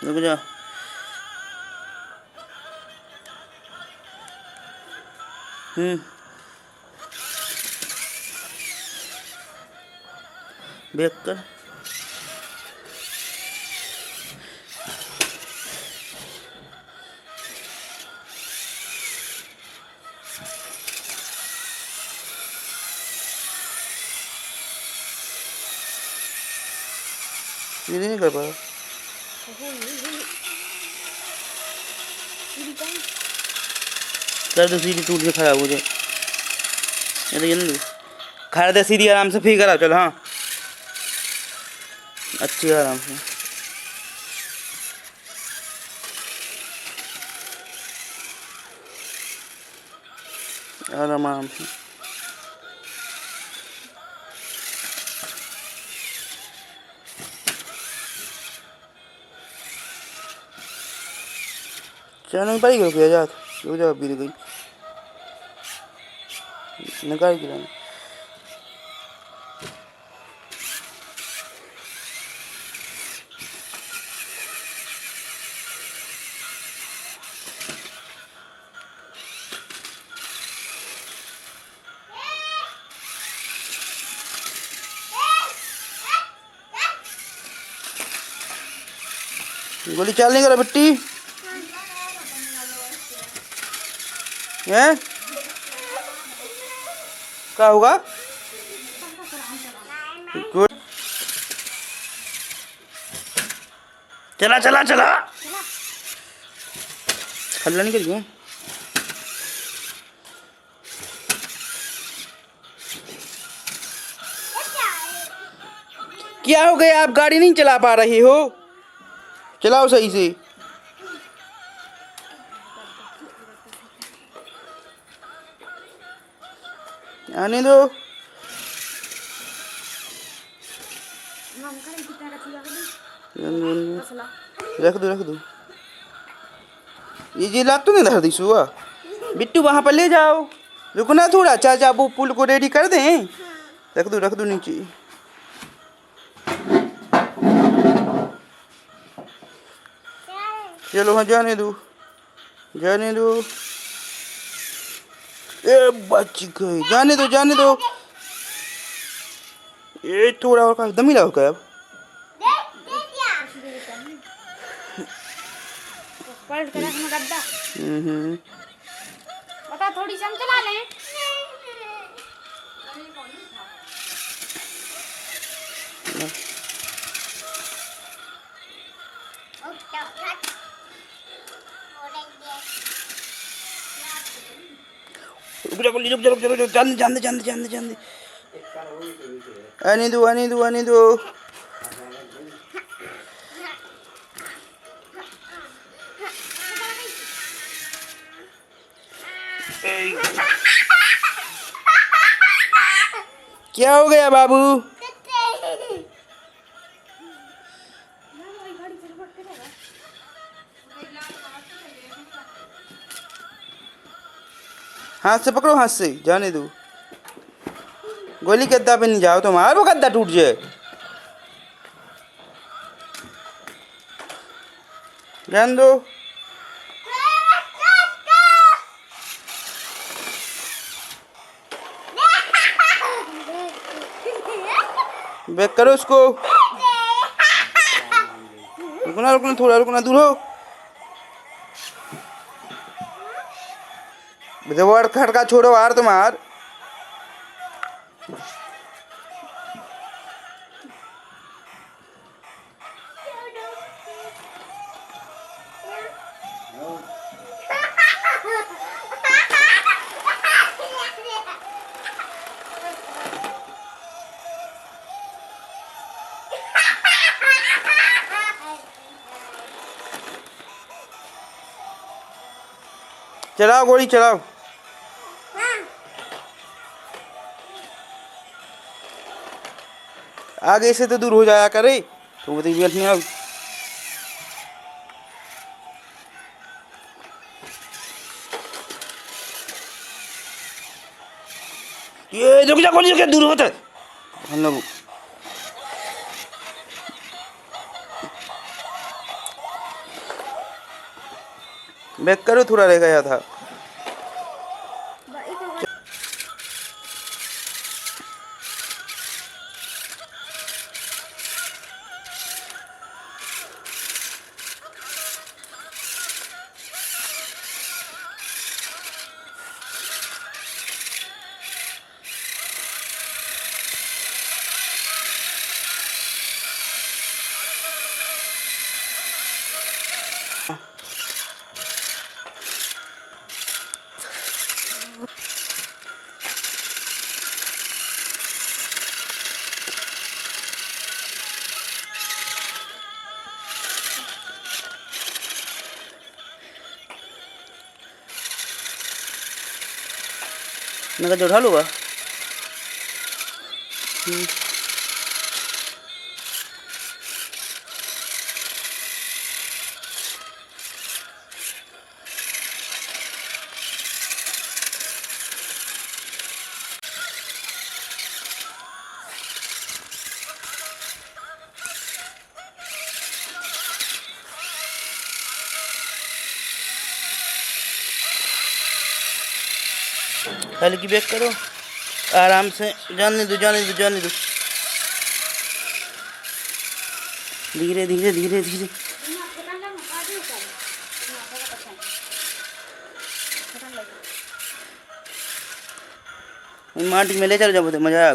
रुक जा। देख कर ये नहीं कर पा। कर दो सीढ़ी, टूट के खराब हो जाए। ये नहीं खड़ा दे सीढ़ी, आराम से फी करा। चल हाँ अच्छी आराम से। आराम से चैनल पर ही करो क्या जात। रुक जा अभी गई निकाल के लाना। गोली चाल नहीं करा बिट्टी है। क्या होगा? चला चला चला खल्ला नहीं करिए। क्या हो गया? आप गाड़ी नहीं चला पा रही हो? चलाओ सही से। आने दो। रख दो रख दो। ये लात तो नहीं धर दी सुआ। बिट्टू वहाँ पर ले जाओ। रुकना थोड़ा, चाचा वो पुल को रेडी कर दें। रख दो नीचे। चलो हाँ जाने दो जाने दो। ए बच गई। जाने दो। ये थोड़ा और का दम ही लगा अब। पलट कर रखना गद्दा। बता थोड़ी सी हम चला लें। रुक जा जान दे। आने दो। क्या हो गया बाबू? हाथ से पकड़ो, हाथ से जाने दो। गोली गद्दा पे नहीं जाओ तो मार वो गद्दा टूट जाए। जान दो। बैक करो उसको। रुकना थोड़ा दूर हो। वर्ड खटका छोड़ो हार तुम्हार। चलाओ गोली चलाओ। आगे से तो दूर हो जाया करे तो वो तो नहीं आओ। ये रुक जा, गोली दूर होता है हम लोग। बैक करो, थोड़ा रह गया था। मैं कहा उठा लूँगा। हल्की बैक करो, आराम से, जाने दो जाने दो जाने दो, धीरे धीरे धीरे धीरे। माटी में ले चल जाओ, मजा आ